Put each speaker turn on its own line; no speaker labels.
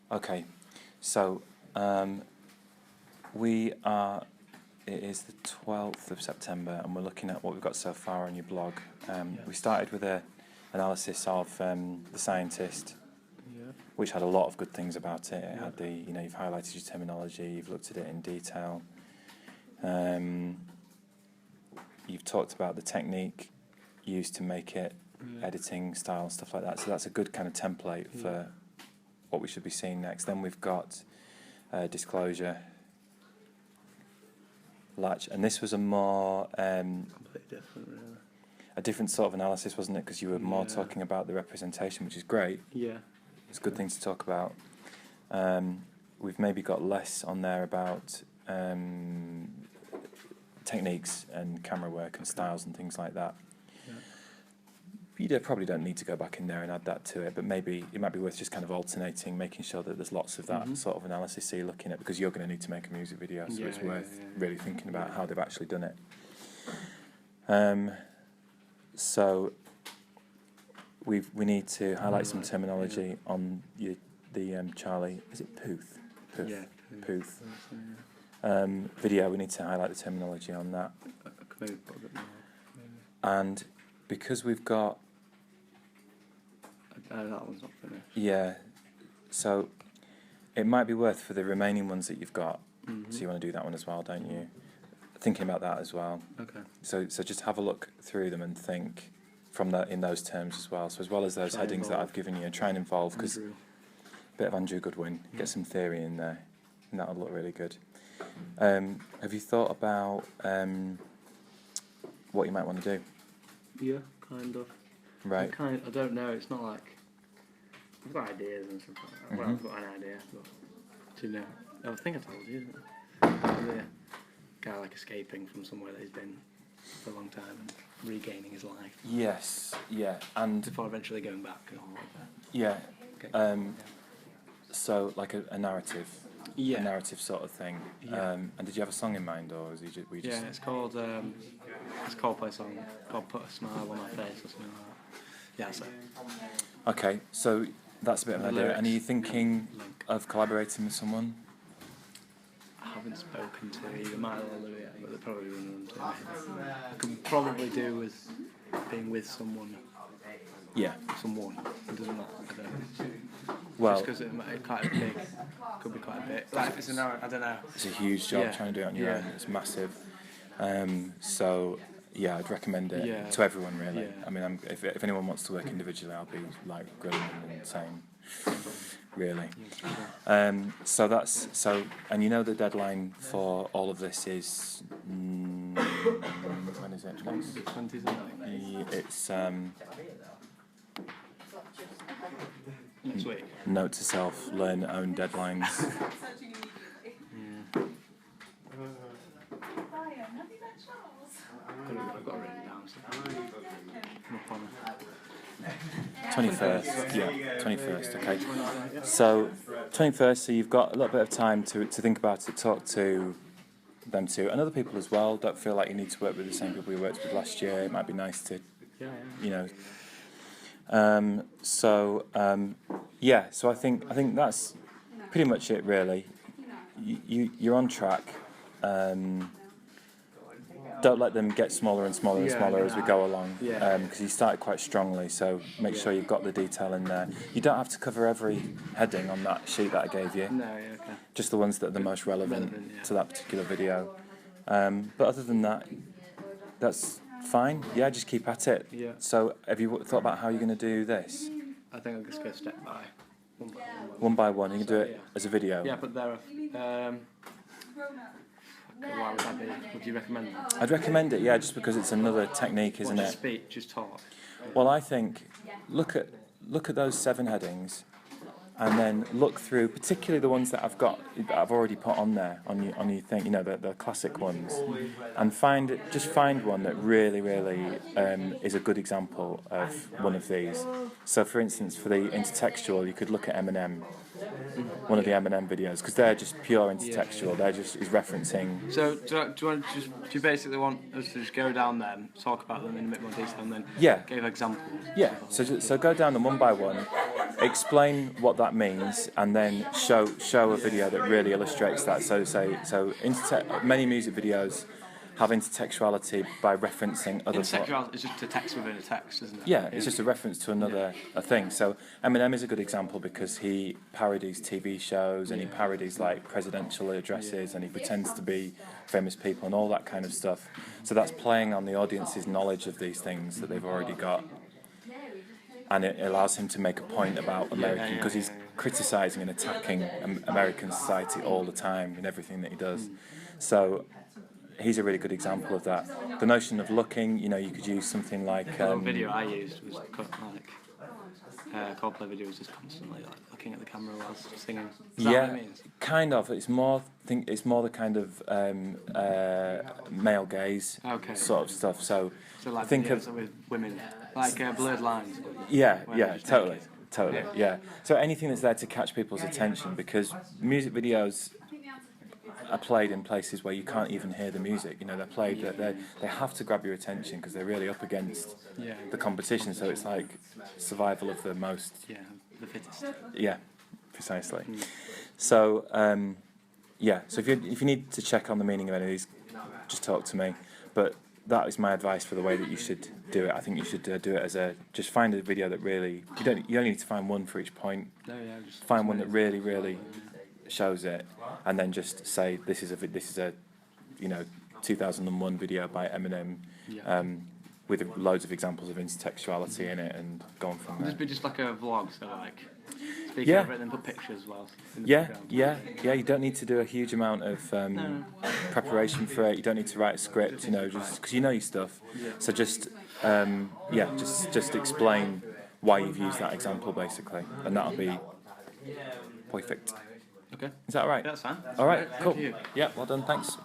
Okay, so it is the 12th of September, and we're looking at what we've got so far on your blog. We started with an analysis of The Scientist, which had a lot of good things about it. It had you've highlighted your terminology, you've looked at it in detail. You've talked about the technique used to make it, editing style, stuff like that. So that's a good kind of template for what we should be seeing next. Then we've got Disclosure, Latch, and this was a more
completely different, really.
A different sort of analysis, wasn't it? Because you were more talking about the representation, which is great.
Yeah.
It's a good thing to talk about. We've maybe got less on there about techniques and camera work and styles and things like that. You probably don't need to go back in there and add that to it, but maybe it might be worth just kind of alternating, making sure that there's lots of that sort of analysis so you're looking at, because you're going to need to make a music video, so it's worth really thinking about how they've actually done it. So we need to highlight some terminology on the Charlie. Is it Puth? Puth.
Yeah.
Puth. Video. We need to highlight the terminology on that.
Maybe put a bit more.
And because we've got
that one's not finished.
Yeah, so it might be worth for the remaining ones that you've got. So you want to do that one as well, don't you? Thinking about that as well.
Okay.
So just have a look through them and think in those terms as well. So as well as those headings that I've given you, and try and involve, because a bit of Andrew Goodwin, get some theory in there, and that'll look really good. Have you thought about what you might want to do?
Yeah, kind of.
Right.
I don't know. It's not like I've got ideas and stuff like that. Well, I've got an idea, but do you know? I think I told you. The guy like escaping from somewhere that he's been for a long time and regaining his life.
Yes. Yeah. And
before eventually going back and all like that.
Yeah.
Okay.
So like a narrative.
Yeah.
A narrative sort of thing.
Yeah.
And did you have a song in mind, or was just?
Yeah, it's called it's a Coldplay song called "Put a Smile on My Face" or something like that. Yeah, so.
Okay, so that's a bit of an idea. And are you thinking of collaborating with someone?
I haven't spoken to either. Might well do it, but they probably wouldn't do it. I could probably do with being with someone.
Yeah.
Someone. It doesn't matter. I don't know.
Well,
just because it's quite a big, could be quite a bit. Like if it's an hour, I don't know.
It's a huge job trying to do it on your own. It's massive. So yeah, I'd recommend it to everyone really.
Yeah.
I mean, if anyone wants to work individually, I'll be like grilling and saying, really. So and you know the deadline for all of this is when is it?
20 something.
It's
next week.
Note to self: learn own deadlines.
I've got it written down. So
21st, yeah, 21st, okay. So 21st, so you've got a little bit of time to think about it, talk to them too, and other people as well. Don't feel like you need to work with the same people you worked with last year. It might be nice to, you know. So I think that's pretty much it really. You're on track. Don't let them get smaller and smaller and smaller as we go along, because you started quite strongly, so make sure you've got the detail in there. You don't have to cover every heading on that sheet that I gave you.
No, yeah, okay.
Just the ones that are the most relevant to that particular video. But other than that, that's fine. Yeah, just keep at it.
Yeah.
So have you thought about how you're going to do this?
I think I'll just go step by one.
One by one. You can do it as a video.
Yeah, but there are. Why would that be? Would you recommend that?
I'd recommend it, yeah, just because it's another technique, isn't it?
Speak, just talk.
Well, I think look at those 7 headings, and then look through, particularly the ones that I've already put on there on your thing, you know, the classic ones, and find one that really is a good example of one of these. So, for instance, for the intertextual, you could look at Eminem. One of the Eminem videos, because they're just pure intertextual. They're just is referencing.
So do you basically want us to just go down them, talk about them in a bit more detail, and then give examples?
Yeah. So go down them one by one, explain what that means, and then show a video that really illustrates that. So many music videos have intertextuality by referencing other.
Intertextuality is just a text within a text, isn't it?
Yeah, it's just a reference to another a thing. So Eminem is a good example because he parodies TV shows and he parodies like presidential addresses and he pretends to be famous people and all that kind of stuff. So that's playing on the audience's knowledge of these things that they've already got. And it allows him to make a point about American, because he's criticising and attacking American society all the time in everything that he does. So he's a really good example of that. The notion of looking, you know, you could use something like...
The video I used was Coldplay video was just constantly like looking at the camera whilst singing. Is that what it means?
Kind of. It's more the kind of male gaze sort of stuff. So
like
think
videos with women, like blurred lines.
Yeah,
Totally.
Yeah. So anything that's there to catch people's attention, because music videos are played in places where you can't even hear the music. You know, they're played they have to grab your attention because they're really up against the competition. So it's like survival of the most.
Yeah, the fittest.
Yeah, precisely. So so if you need to check on the meaning of any of these, just talk to me. But that is my advice for the way that you should do it. I think you should do it as just find a video that really you only need to find one for each point.
Just
find one that really shows it, and then just say this is a 2001 video by Eminem, with loads of examples of intertextuality in it, and go on from there.
Just be just like a vlog, so like speak over it and then put pictures as well.
Yeah. You don't need to do a huge amount of preparation for it. You don't need to write a script, just because you know your stuff. So just explain why you've used that example basically, and that'll be perfect.
Okay.
Is that all right?
Yeah, that's fine.
All right, cool.
Thank you.
Yeah, well done, thanks.